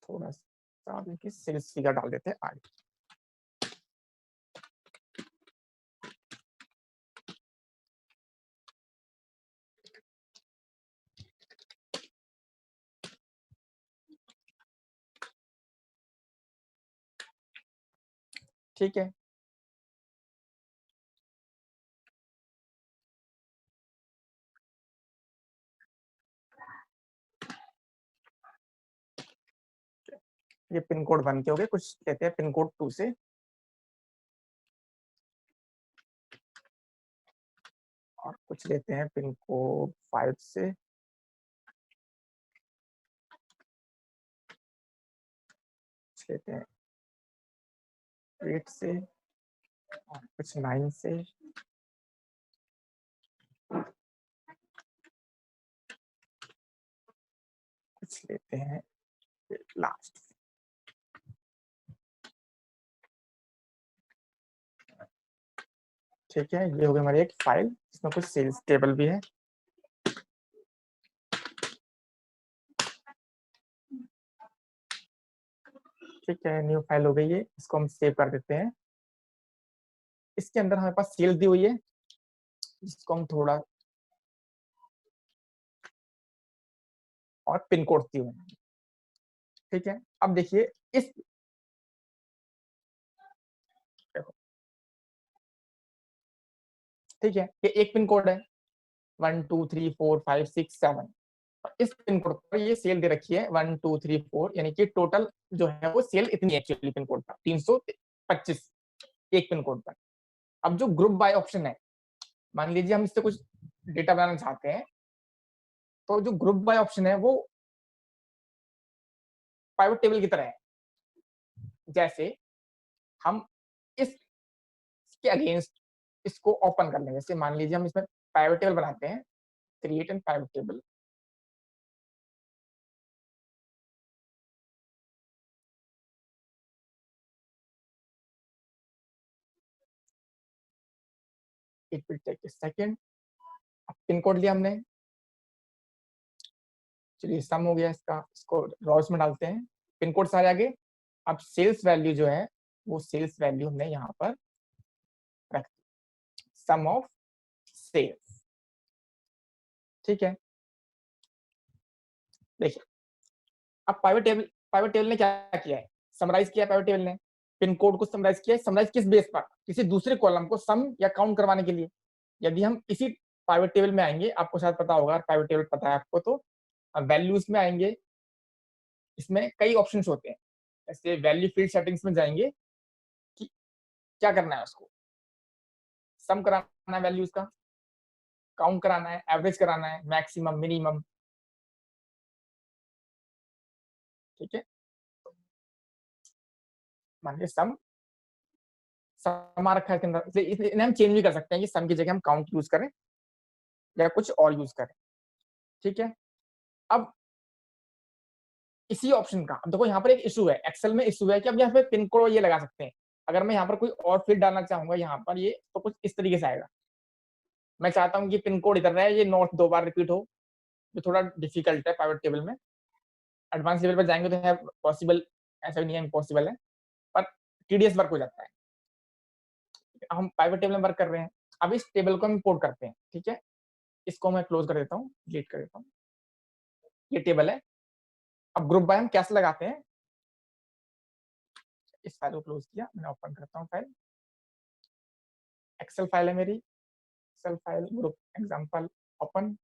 थोड़ा सा देखिए सेल्स फिगर डाल देते हैं आगे। ठीक है, ये पिन कोड 1 के हो गए, कुछ लेते हैं पिन कोड 2 से, और कुछ लेते हैं पिन कोड 5 से, कुछ लेते हैं 8 से, और कुछ 9 से, कुछ लेते हैं लास्ट। ठीक है, ये हो गई हमारी एक फाइल, इसमें कुछ सेल्स टेबल भी है। ठीक है, न्यू फाइल हो गई है, इसको हम सेव कर देते हैं। इसके अंदर हमारे पास सेल्स दी हुई है, जिसको हम थोड़ा, और पिन कोड दी हुई है। ठीक है, अब देखिए इस, देखो, ठीक है, ये एक पिन कोड है 1 2 3 4 5 6 7। इस पिन कोड पर ये सेल दे रखी है 1 2 3 4, यानी कि टोटल जो है वो सेल इतनी एक्चुअली पिन कोड पर 325 एक पिन कोड पर। अब जो ग्रुप बाय ऑप्शन है, मान लीजिए हम इससे कुछ डेटा बनाना चाहते हैं, तो जो ग्रुप बाय ऑप्शन है वो पाइवट टेबल की तरह है। जैसे हम इसके अगेंस्ट इसको ओपन कर लेंगे, जैसे मान लीजिए हम इसमें पाइवट टेबल बनाते हैं, create an pivot table. It will take a second. अब पिन कोड लिया हमने, चलिए सम हो गया इसका, इसको रॉस में डालते हैं, पिन कोड सारे आगे। अब सेल्स वैल्यू जो है वो सेल्स वैल्यू हमने यहाँ पर रख दी, सम ऑफ सेल्स। ठीक है, देखिए अब पाइवट टेबल ने क्या किया है, समराइज किया पाइवट टेबल ने, पिन कोड को समराइज किया है। समराइज किस बेस पर, किसी दूसरे कॉलम को सम या काउंट करवाने के लिए। यदि हम इसी पाइवट टेबल में आएंगे, आपको शायद पता होगा, पाइवट टेबल पता है आपको, तो वैल्यूज में आएंगे, इसमें कई ऑप्शन होते हैं। जैसे वैल्यू फील्ड सेटिंग्स में जाएंगे कि क्या करना है, उसको सम कराना है वैल्यूज का, काउंट कराना है, एवरेज कराना है, मैक्सिमम मिनिमम। ठीक है, मानिए सम समा रखा है इसके अंदर, इन्हें हम चेंज भी कर सकते हैं कि सम की जगह हम काउंट यूज करें या कुछ और यूज करें। ठीक है, अब इसी ऑप्शन का, अब देखो यहाँ पर एक इशू है, एक्सेल में इशू है कि अब यहाँ पे पिन कोड ये लगा सकते हैं। अगर मैं यहाँ पर कोई और फील्ड डालना चाहूंगा यहाँ पर, ये तो कुछ इस तरीके से आएगा। मैं चाहता हूँ कि पिन कोड इधर रहे, ये नॉट 2 बार रिपीट हो, जो थोड़ा डिफिकल्ट है पाइवट टेबल में। एडवांस लेवल पर जाएंगे तो है पॉसिबल, ऐसा भी नहीं है इम्पॉसिबल है, पर टीडीएस वर्क हो जाता है। हम पाइवट टेबल में वर्क कर रहे हैं, अब इस टेबल को हम इंपोर्ट करते हैं। ठीक है, इसको मैं क्लोज कर देता हूँ, डिलीट कर देता हूँ। ये टेबल है। अब ग्रुप बाय हम कैसे लगाते हैं, इस फाइल को क्लोज किया, मैं ओपन करता हूँ फाइल, एक्सेल फाइल है मेरी, excel file group example open.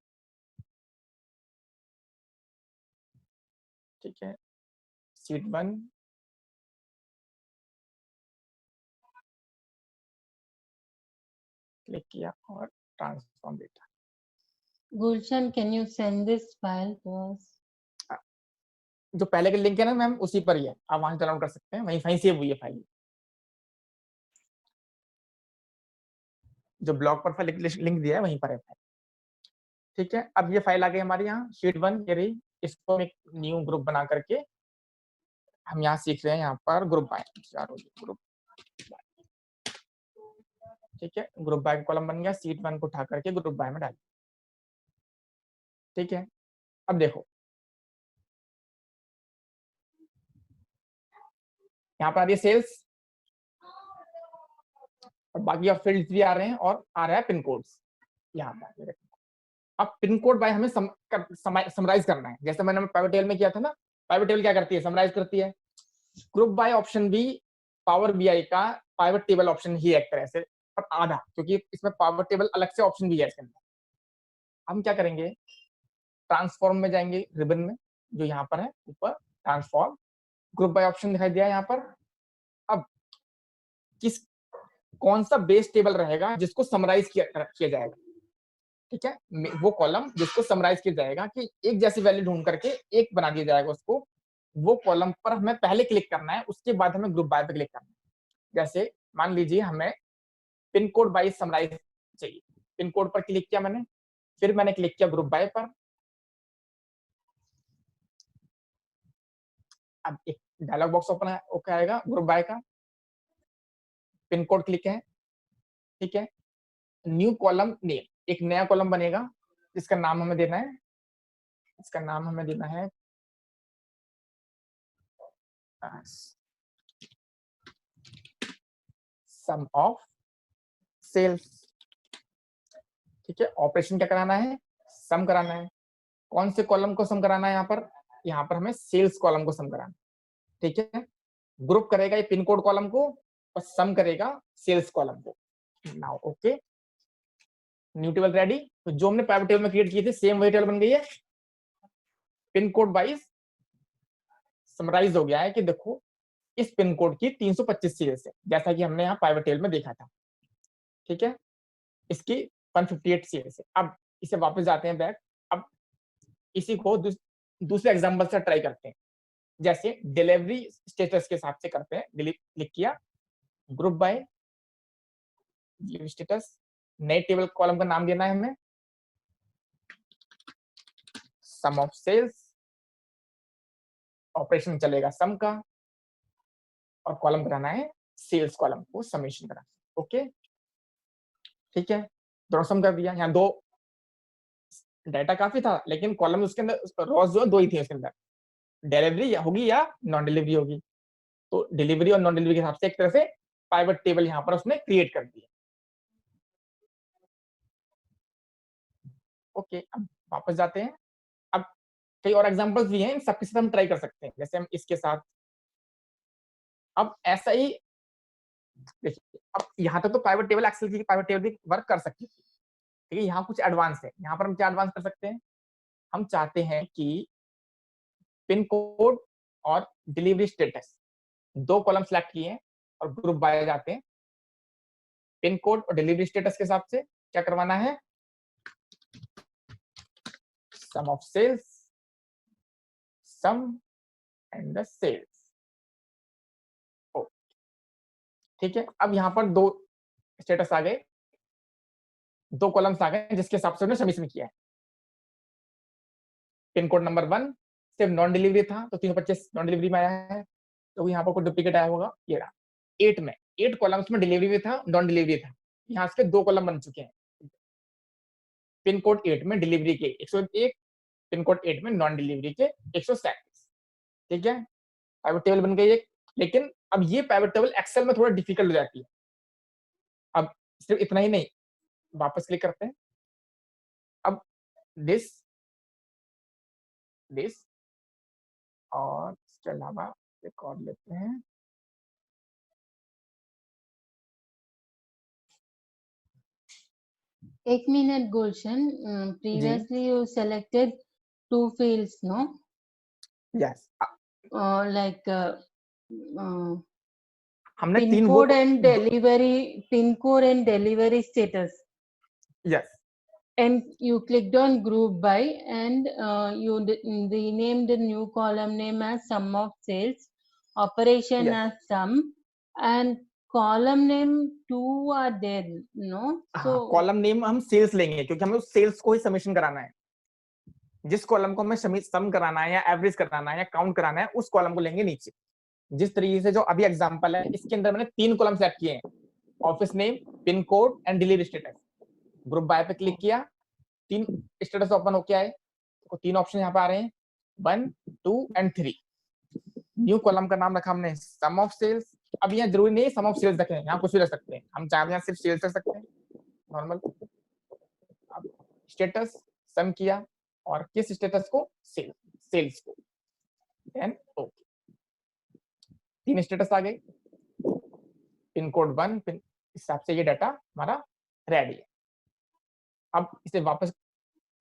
ठीक है, शीट 1 क्लिक किया और transform data. Gulshan, can you send this file to us? जो पहले के लिंक है ना मैम उसी पर ही है, आप वहां से डाउनलोड कर सकते हैं, वहीं सेव हुई है फाइल। जो ब्लॉग पर लिंक दिया है वहीं पर है फाइल। ठीक है, अब ये फाइल आ गई हमारे यहाँ शीट 1 ये रही। इसको एक न्यू ग्रुप बना करके हम यहाँ सीख रहे हैं यहाँ पर ग्रुप बाय। ग्रुप, ठीक है, ग्रुप बाय कॉलम बन गया। शीट 1 को उठा करके ग्रुप बाय में डाल। ठीक है, अब देखो यहाँ पर आ रही है सेल्स और बाकी अब फील्ड्स भी आ रहे हैं और आ रहा है पिन कोड्स यहाँ पर। अब पिन कोड बाय हमें समराइज करना है, जैसे मैंने पाइवट टेबल में किया था ना। पाइवट टेबल क्या करती है, समराइज करती है। ग्रुप बाय ऑप्शन भी पावर बीआई का पाइवट टेबल ऑप्शन ही एक तरह से, पर आधा, क्योंकि इसमें पाइवट टेबल अलग से ऑप्शन भी है इसके अंदर। हम क्या करेंगे, ट्रांसफॉर्म में जाएंगे, रिबन में जो यहाँ पर है ऊपर ट्रांसफॉर्म, ग्रुप बाय ऑप्शन दिखाई दिया यहाँ पर। अब कौन सा बेस टेबल रहेगा जिसको समराइज किया जाएगा। ठीक है, वो कॉलम जिसको समराइज किया जाएगा कि एक जैसी वैल्यू ढूंढ करके एक बना दिया जाएगा उसको, वो कॉलम पर हमें पहले क्लिक करना है, उसके बाद हमें ग्रुप बाय पे क्लिक करना है। जैसे मान लीजिए हमें पिन कोड बाय समराइज चाहिए, पिन कोड पर क्लिक किया मैंने, फिर मैंने क्लिक किया ग्रुप बाय पर। अब एक डायलॉग बॉक्स ओपन ओके आएगा ग्रुप बाय का, पिन कोड क्लिक है। ठीक है, न्यू कॉलम नेम, एक नया कॉलम बनेगा जिसका नाम हमें देना है, इसका नाम हमें देना है सम ऑफ सेल्स। ठीक है, ऑपरेशन क्या कराना है, सम कराना है। कौन से कॉलम को सम कराना है, यहाँ पर हमें सेल्स कॉलम को सम कराना है। ठीक है, ग्रुप करेगा ये पिन कोड कॉलम को और सम करेगा सेल्स कॉलम को। Now okay, new table ready. तो जो हमने पाइवट टेबल में क्रिएट किए थे सेम वही टेबल बन गई है, पिन कोड वाइज समराइज हो गया है कि देखो इस पिन कोड की 325 सीरीज है, जैसा कि हमने यहाँ पाइवट टेबल में देखा था। ठीक है, इसकी 158 सीरीज है। अब इसे वापस जाते हैं बैक। अब इसी को दूसरे एग्जांपल से ट्राई करते हैं, जैसे डिलीवरी स्टेटस के हिसाब से करते हैं। क्लिक किया, ग्रुप बाय डिलीवरी स्टेटस, नए टेबल कॉलम का नाम देना है हमें सम ऑफ सेल्स, ऑपरेशन चलेगा सम का, और कॉलम कराना है सेल्स कॉलम को समेशन कराना। ओके, ठीक है, दोनों सम कर दिया। यहाँ दो डाटा काफी था, लेकिन कॉलम उसके अंदर रोज जो दो ही थी उसके अंदर, डिलीवरी होगी या नॉन डिलीवरी होगी। तो डिलीवरी और नॉन डिलीवरी के हिसाब से एक तरह से पाइवट टेबल यहाँ पर उसने क्रिएट कर दिया। ओके, अब वापस जाते हैं। अब कई और एग्जांपल्स भी हैं, इन सबके साथ हम ट्राई कर सकते हैं, जैसे हम इसके साथ। अब ऐसा ही देखिए, अब यहाँ तक तो पाइवट टेबल एक्सेल की पाइवट टेबल भी वर्क कर सकती है। ठीक है, यहाँ कुछ एडवांस है। यहाँ पर हम क्या एडवांस कर सकते हैं, हम चाहते हैं कि पिन कोड और डिलीवरी स्टेटस दो कॉलम सेलेक्ट किए हैं और ग्रुप बाय जाते हैं। पिन कोड और डिलीवरी स्टेटस के हिसाब से क्या करवाना है, sum of sales, sum and the sales. ठीक है, अब यहाँ पर दो स्टेटस आ गए, दो कॉलम्स आ गए जिसके हिसाब से उन्होंने सबमिशन किया है। पिन कोड नंबर 1 सिर्फ नॉन डिलीवरी था तो 325 नॉन डिलीवरी में आया है, तो यहाँ पर कोई डुप्लीकेट आया होगा। ये रहा 8 में, 8 कॉलम्स में डिलीवरी भी था नॉन डिलीवरी था, यहाँ से दो कॉलम बन चुके हैं। पिन कोड 8 में डिलीवरी के 101, पिन कोड 8 में नॉन डिलीवरी के 137। ठीक है, पाइवट टेबल बन गई एक। लेकिन अब ये पाइवट टेबल एक्सेल में थोड़ा डिफिकल्ट हो जाती है। अब सिर्फ इतना ही नहीं, वापस क्लिक करते हैं। अब दिस और इसके अलावा एक और लेते हैं। एक minute, Gulshan. Previously you selected two fields, no? Yes, like हमने pin तीन वो code and delivery status, yes and you clicked on group by, and you renamed the new column name as sum of sales, operation Yes. as sum, and column name 2 are there, no? हाँ, column name हम sales लेंगे क्योंकि हमें उस sales को ही submission कराना है। जिस कॉलम को हमें सम कराना है या एवरेज कराना है या काउंट कराना है, उस कॉलम को लेंगे नीचे। जिस तरीके से जो अभी एग्जांपल है, इसके अंदर मैंने 3 कॉलम सेलेक्ट किए हैं, office name, pin code and delivery status. Group by पे क्लिक किया, 3 स्टेटस ओपन होके आए, तो 3 ऑप्शन यहाँ पे आ रहे हैं, 1, 2 एंड 3। न्यू कॉलम का नाम रखा हमने सम ऑफ सेल्स। अब यहाँ जरूरी नहीं सम ऑफ सेल्स रखें, यहाँ कुछ भी रख सकते हैं, हम चाहे यहाँ सिर्फ सेल्स रख सकते हैं नॉर्मल। अब स्टेटस सम किया और किस स्टेटस को, सेल्स को, देन ओके। 3 स्टेटस आ गए, पिन कोड 1, पिन, इस हिसाब से ये डाटा हमारा रेडी है। अब इसे वापस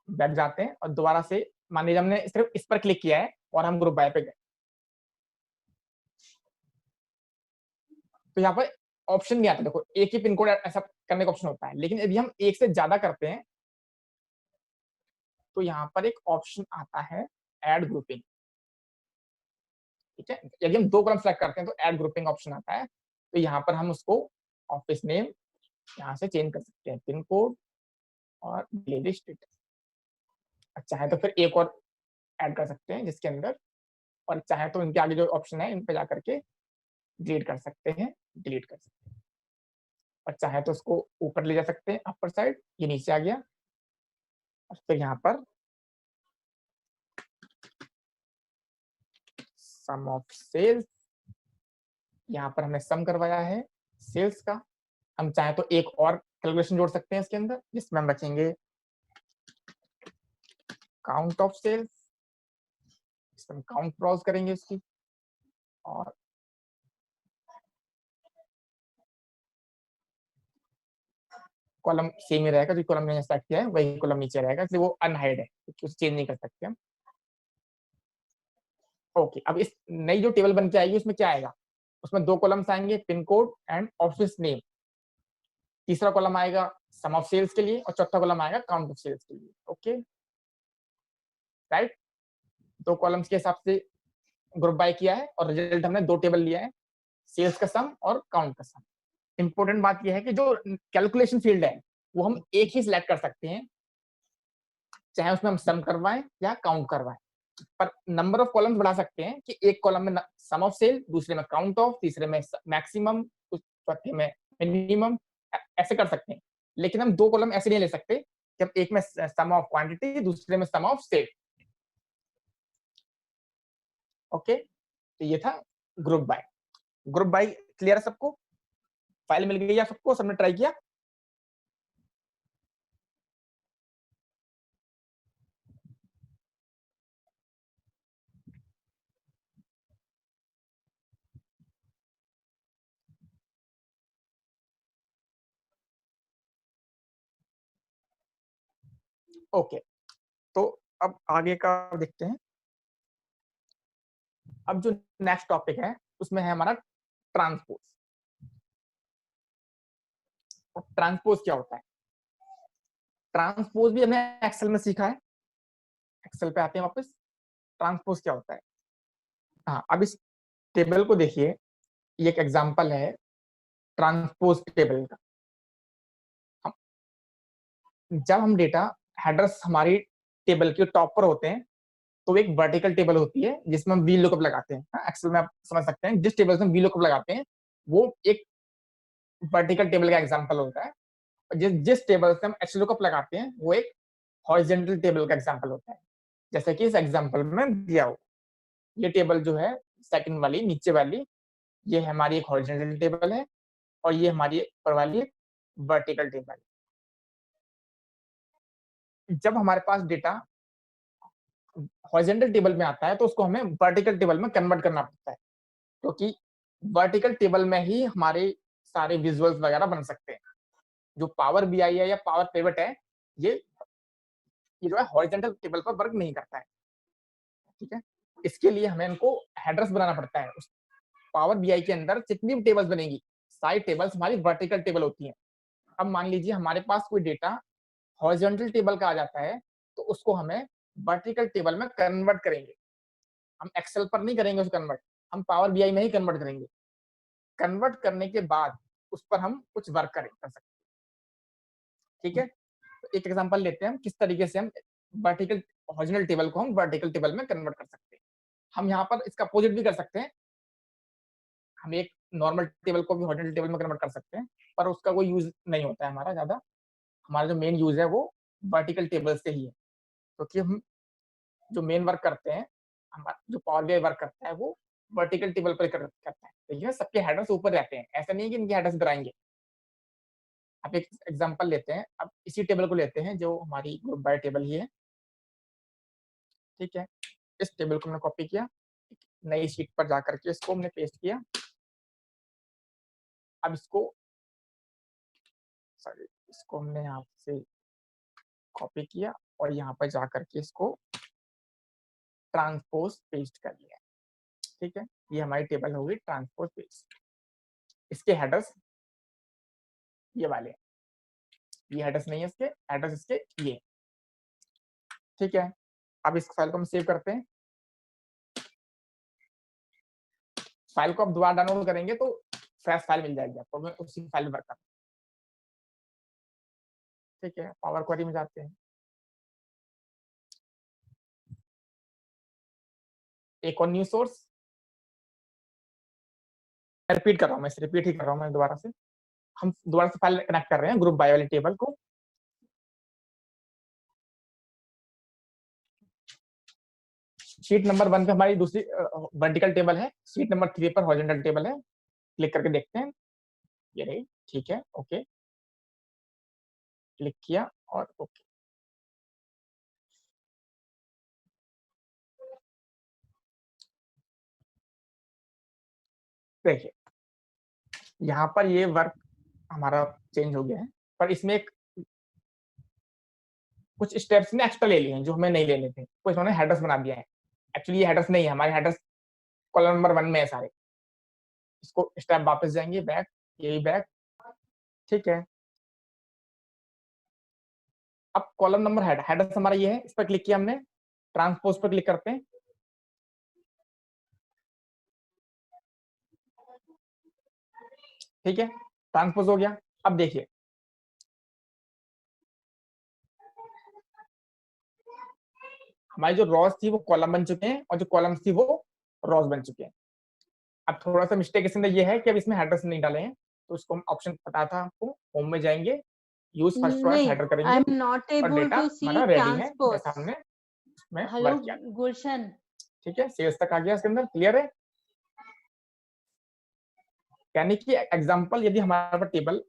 बैक जाते हैं और दोबारा से मान लीजिए हमने सिर्फ इस पर क्लिक किया है और हम ग्रुप बाय पे गए, तो यहाँ पर ऑप्शन नहीं आता। देखो एक ही पिन कोड ऐसा करने का ऑप्शन होता है, लेकिन यदि हम एक से ज्यादा करते हैं तो यहाँ पर एक ऑप्शन आता है ऐड ग्रुपिंग। ठीक है, यदि हम 2 कॉलम सेलेक्ट करते हैं तो ऐड ग्रुपिंग ऑप्शन आता है। तो यहाँ पर हम उसको ऑफिस नेम यहाँ से चेंज कर सकते हैं, पिन कोड और डिलीवरी स्टेटस। चाहे तो फिर एक और ऐड कर सकते हैं जिसके अंदर, और चाहे तो इनके आगे जो ऑप्शन है इन पे जाकर के डिलीट कर सकते हैं, डिलीट कर सकते हैं, और चाहे तो उसको ऊपर ले जा सकते हैं अपर साइड, ये नीचे आ गया। और फिर यहाँ पर सम ऑफ सेल्स, यहाँ पर हमने सम करवाया है सेल्स का। हम चाहे तो एक और कैलकुलेशन जोड़ सकते हैं इसके अंदर, जिसमें हम रखेंगे काउंट ऑफ सेल्स, इसमें हम काउंट ब्राउज करेंगे उसकी, और कॉलम सेम ही रहेगा, जो कॉलम मैंने सेलेक्ट किया है वही कॉलम नीचे रहेगा, इसलिए वो अनहाइड है, कुछ चेंज नहीं कर सकते हम। ओके, अब इस नई जो टेबल बन के आएगी उसमें क्या आएगा, उसमें 2 कॉलम्स आएंगे, pin code and office name. तीसरा कॉलम आएगा सम ऑफ सेल्स के लिए और चौथा कॉलम आएगा काउंट ऑफ सेल्स के लिए। ओके राइट, 2 कॉलम्स के हिसाब से ग्रुप बाय किया है और रिजल्ट हमने 2 टेबल लिया है, सेल्स का सम और काउंट का सम। इंपॉर्टेंट बात यह है कि जो कैलकुलेशन फील्ड है वो हम एक ही सिलेक्ट कर सकते हैं, चाहे उसमें हम सम करवाएं या काउंट करवाएं, पर नंबर ऑफ कॉलम्स बढ़ा सकते हैं कि एक कॉलम में सम ऑफ सेल, दूसरे में काउंट ऑफ, तीसरे में मैक्सिमम, चौथे में मिनिमम, ऐसे कर सकते हैं। लेकिन हम 2 कॉलम ऐसे नहीं ले सकते कि हम एक में सम ऑफ क्वांटिटी, दूसरे में सम ऑफ सेल। ओके, तो ये था group by. Group by clear है सबको, फाइल मिल गई है सबको, सबने ट्राई किया? ओके, तो अब आगे का देखते हैं। अब जो नेक्स्ट टॉपिक है उसमें है हमारा ट्रांसपोज। ट्रांसपोज क्या होता है? ट्रांसपोज भी हमने एक्सेल में सीखा है, एक्सेल पे आते हैं वापस। ट्रांसपोज क्या होता है? हाँ, अब इस टेबल को देखिए, ये एक एग्जांपल है ट्रांसपोज टेबल का। जब हम डेटा हेडर्स हमारी टेबल के टॉप पर होते हैं तो एक वर्टिकल टेबल होती है जिसमें हम वी लुकअप लगाते हैं। एक्सेल में आप समझ सकते हैं, जिस टेबल से हम वी लुकअप लगाते हैं वो एक वर्टिकल टेबल का एग्जांपल होता है, और जिस टेबल से हम एच लुकअप लगाते हैं वो एक हॉरिजॉन्टल टेबल का एग्जांपल होता है, जैसे कि इस एग्जांपल में दिया हो। ये टेबल जो है सेकंड वाली नीचे वाली, ये हमारी एक हॉरिजॉन्टल टेबल है, और ये हमारी ऊपर वाली वर्टिकल टेबल है। जब हमारे पास डेटा हॉरिजॉन्टल टेबल में आता है तो उसको हमें वर्टिकल टेबल में कन्वर्ट करना पड़ता है, क्योंकि वर्टिकल टेबल में ही हमारे सारे विजुअल्स वगैरह बन सकते हैं। जो पावर बीआई है या पावर पिवट है, ये जो है हॉरिजॉन्टल टेबल पर वर्क नहीं करता है। ठीक है, इसके लिए हमें इनको हेडर्स बनाना पड़ता है। उस पावर बीआई के अंदर जितनी भी टेबल्स बनेगी, सारी टेबल्स हमारी वर्टिकल टेबल होती हैं। अब मान लीजिए हमारे पास कोई डेटा हॉरिजॉन्टल टेबल का आ जाता है, तो उसको हमें वर्टिकल टेबल में कन्वर्ट करेंगे। हम एक्सेल पर नहीं करेंगे उसको कन्वर्ट, हम पावर बीआई में ही कन्वर्ट करेंगे। कन्वर्ट करने के बाद उस पर हम कुछ वर्क कर सकते हैं। ठीक है, तो एक एग्जांपल लेते हैं हम किस तरीके से हम वर्टिकल हॉरिजॉन्टल टेबल को हम वर्टिकल टेबल में कन्वर्ट कर सकते हैं। हम यहाँ पर इसका अपोजिट भी कर सकते हैं, हम एक नॉर्मल टेबल को भी हॉरिजॉन्टल टेबल में कन्वर्ट कर सकते हैं, पर उसका कोई यूज नहीं होता है हमारा ज्यादा। हमारा जो मेन यूज है वो वर्टिकल टेबल से ही है, क्योंकि हम जो मेन वर्क करते हैं, हमारा जो पावर बीआई वर्क करता है वो वर्टिकल टेबल पर करता है। देखिए सबके हेडर्स ऊपर रहते हैं, ऐसा नहीं है कि इनके हेडर्स इधर आएंगे। अब एक एग्जांपल लेते हैं, अब इसी टेबल को लेते हैं जो हमारी ग्रुप बाय टेबल ही है। ठीक है, इस टेबल को हमने कॉपी किया, नई शीट पर जाकर के इसको हमने पेस्ट किया। अब इसको हमने यहाँ से कॉपी किया और यहाँ पर जाकर के इसको ट्रांसपोज पेस्ट कर लिया। ठीक है, ये हमारी टेबल होगी ट्रांसपोज पेस्ट। इसके हेडर्स ये वाले हैं, ये हेडर्स नहीं है, इसके हेडर्स इसके ये। ठीक है, अब इस फाइल को हम सेव करते हैं। फाइल को आप दोबारा डाउनलोड करेंगे तो फ्रेश फाइल मिल जाएगी आपको, मैं उसी फाइल में वर्क करता हूँ। ठीक है, पावर क्वेरी में जाते हैं। एक और न्यू सोर्स, रिपीट कर रहा हूँ, मैं रिपीट ही कर रहा हूँ मैं दोबारा से। हम दोबारा से फाइल कनेक्ट कर रहे हैं ग्रुप बाय वाली टेबल को। शीट नंबर 1 पे हमारी दूसरी वर्टिकल टेबल है, शीट नंबर 3 पर हॉरिजॉन्टल टेबल है। क्लिक करके देखते हैं, ये रही। ठीक है, ओके, क्लिक किया और ओके। देखिए यहाँ पर ये वर्क हमारा चेंज हो गया है, पर इसमें एक कुछ स्टेप्स ने एक्स्ट्रा ले लिए हैं जो हमें नहीं लेने थे, तो इन्होंने हेडर्स बना दिया है। एक्चुअली ये हेडर्स नहीं है, हमारे हेडर्स कॉलम नंबर 1 में है सारे। इसको स्टेप वापस जाएंगे, बैक, यही बैक। ठीक है, अब कॉलम नंबर हेडर्स हमारा ये है, इस पर क्लिक किया हमने, ट्रांसपोज पर क्लिक करते हैं। ठीक है, ट्रांसपोज हो गया। अब देखिए हमारी जो रॉस थी वो कॉलम बन चुके हैं और जो कॉलम्स थी वो रॉस बन चुके हैं। अब थोड़ा सा मिस्टेक इसमें ये है कि अब इसमें हेडर्स नहीं डाले हैं, तो इसको हम ऑप्शन पता था आपको, होम में जाएंगे, यूज फर्स्ट चॉइस नहीं, हेडर आई करेंगे एम नॉट और एबल डेटा टू सी हमारा रेडी है ट्रांसपोज। जैसा हमने इसमें हेलो वर्क किया। गुलशन, ठीक है, सेल्स तक आ गया, इसके अंदर क्लियर है। यानी कि एग्जांपल यदि हमारे पास टेबल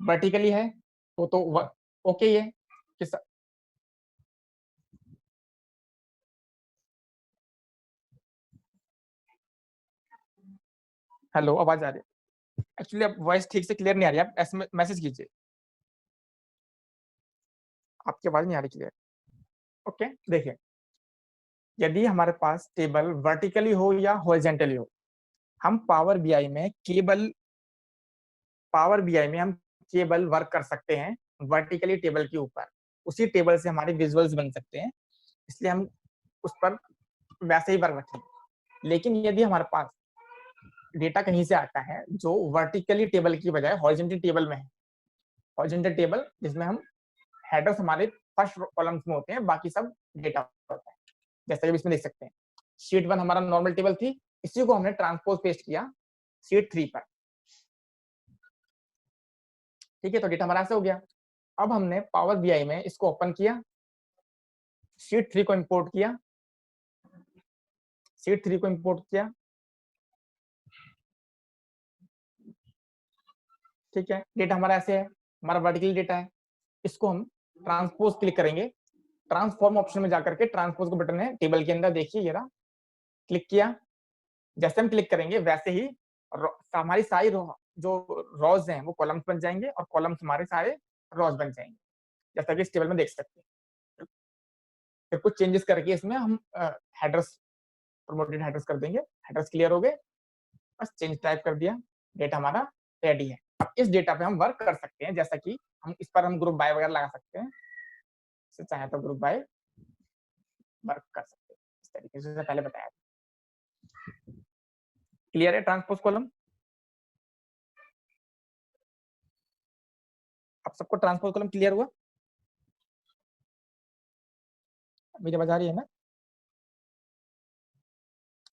वर्टिकली है तो ओके ही है कि हेलो, आवाज आ रही है? एक्चुअली अब वॉइस ठीक से क्लियर नहीं आ रही है, आप एसएमएस मैसेज कीजिए, आपकी आवाज नहीं आ रही क्लियर। ओके, देखिए यदि हमारे पास टेबल वर्टिकली हो या हॉरिजॉन्टली हो, हम पावर बीआई में हम केबल वर्क कर सकते हैं वर्टिकली टेबल के ऊपर, उसी टेबल से हमारे विजुअल्स बन सकते हैं, इसलिए हम उस पर वैसे ही वर्क रखेंगे। लेकिन यदि हमारे पास डेटा कहीं से आता है जो वर्टिकली टेबल की बजाय हॉरिजॉन्टल टेबल में है, हॉरिजॉन्टल टेबल जिसमें हम हेडर्स हमारे फर्स्ट कॉलम्स में होते हैं, बाकी सब डेटा होता है, जैसा कि इसमें देख सकते हैं। शीट 1 हमारा नॉर्मल टेबल थी, इसी को हमने ट्रांसपोज पेस्ट किया शीट 3 पर। ठीक है, तो डेटा हमारा ऐसे हो गया। अब हमने पावर बीआई में इसको ओपन किया, शीट 3 को इंपोर्ट किया, शीट 3 को इंपोर्ट किया। ठीक है, डेटा हमारा ऐसे है, हमारा वर्टिकल डेटा है। इसको हम ट्रांसपोज क्लिक करेंगे, ट्रांसफॉर्म ऑप्शन में जाकर के ट्रांसपोज का बटन है टेबल के अंदर, देखिए ये रहा, क्लिक किया। जैसे हम क्लिक करेंगे वैसे ही हमारी सारी जो रॉज हैं वो कॉलम्स बन जाएंगे और कॉलम्स हमारे सारे रॉज बन जाएंगे, जैसा कि इस टेबल में देख सकते हैं। फिर कुछ चेंजेस करके इसमें हम हेडर्स प्रमोटेड हेडर्स कर देंगे, हेडर्स क्लियर हो गए, बस चेंज टाइप कर दिया, डेटा हमारा रेडी है। अब इस डेटा पे हम वर्क कर सकते हैं, जैसा कि हम इस पर हम ग्रुप बाय वगैरह लगा सकते हैं, चाहे तो ग्रुप बाय वर्क कर सकते हैं इस तरीके से पहले बताया। क्लियर है ट्रांसपोज कॉलम? अब सबको ट्रांसपोज कॉलम क्लियर हुआ? मेरी आवाज आ रही है ना?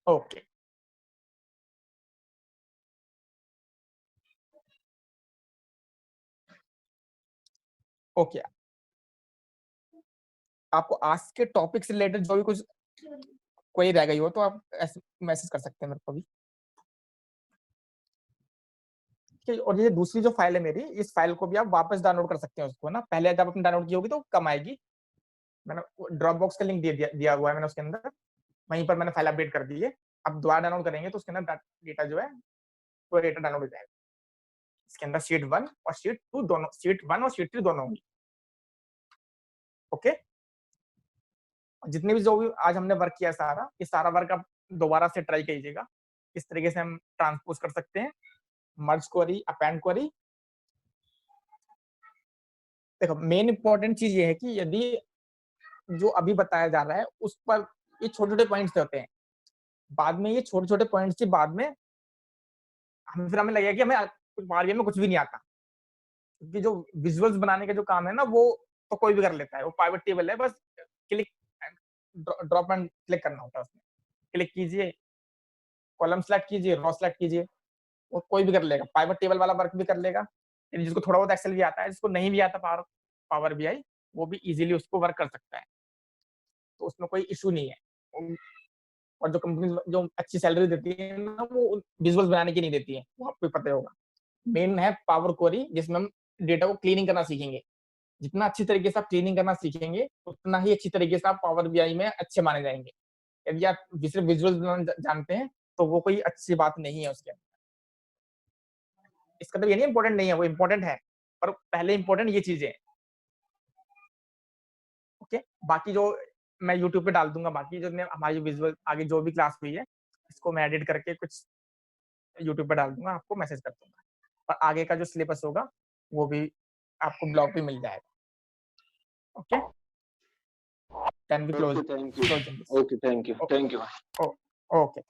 ओके ओके, आपको आज के टॉपिक से रिलेटेड जो भी कुछ कोई रह गई हो तो आप ऐसे मैसेज कर सकते हैं मेरे को भी। ठीक है, और ये दूसरी जो फाइल है मेरी, इस फाइल को भी आप वापस डाउनलोड कर सकते हैं उसको ना। पहले जब आपने डाउनलोड की होगी तो कम आएगी, मैंने ड्रॉप बॉक्स का लिंक दिया हुआ है मैंने उसके अंदर, वहीं पर मैंने फाइल अपडेट कर दी है। अब दोबारा डाउनलोड करेंगे तो उसके अंदर डेटा जो है वो डेटा डाउनलोड हो जाएगा। इसके अंदर शीट 1 और शीट 2 दोनों, शीट 1 और शीट 3 दोनों होंगी। ओके, जितने भी जो भी आज हमने वर्क किया सारा, ये सारा वर्क आप दोबारा से ट्राई कीजिएगा। इस तरीके से हम ट्रांसपोज कर सकते हैं, मर्ज क्वेरी, अपेंड क्वेरी। देखो मेन इंपॉर्टेंट चीज ये है कि यदि जो अभी बताया जा रहा है उस पर ये छोटे छोटे पॉइंट्स होते हैं, बाद में ये छोटे छोटे पॉइंट्स के बाद में हमें लगेगा कि हमें आरवीएम में कुछ भी नहीं आता, क्योंकि जो विजुअल्स बनाने का जो काम है ना वो तो कोई भी कर लेता है, वो पाइवट टेबल है, बस क्लिक ड्रॉप एंड क्लिक करना होता है उसमें, क्लिक कीजिए, कॉलम सेलेक्ट कीजिए, रो सेलेक्ट कीजिए, वो कोई भी कर लेगा, पाइवट टेबल वाला वर्क भी कर लेगा। जिसको थोड़ा बहुत एक्सेल भी आता है, जिसको नहीं भी आता पावर बीआई, वो भी इजीली उसको वर्क कर सकता है, तो उसमें कोई इशू नहीं है। और जो कंपनी जो अच्छी सैलरी देती है ना, वो विजुअल्स बनाने की नहीं देती है, वो आपको पता होगा। मेन है पावर क्वेरी, जिसमें हम डेटा को क्लीनिंग करना सीखेंगे। जितना अच्छी तरीके से आप क्लीनिंग करना सीखेंगे, उतना ही अच्छी तरीके से आप पावर बीआई में अच्छे माने जाएंगे। यदि आप सिर्फ विजुअल्स बनाना जानते हैं तो वो कोई अच्छी बात नहीं है उसके अंदर। इसका तो ये नहीं इंपॉर्टेंट नहीं है, वो इंपॉर्टेंट है, पर पहले इंपॉर्टेंट ये चीजें हैं। ओके, बाकी जो मैं यूट्यूब पे डाल दूंगा, बाकी जो हमारी विजुअल आगे जो भी क्लास हुई है, इसको मैं एडिट करके कुछ यूट्यूब पे डाल दूंगा, आपको मैसेज कर दूंगा, और आगे का जो सिलेबस होगा वो भी आपको ब्लॉग पे मिल जाएगा। Okay, can be close. Okay, thank you. Okay, thank you. Thank you. Okay.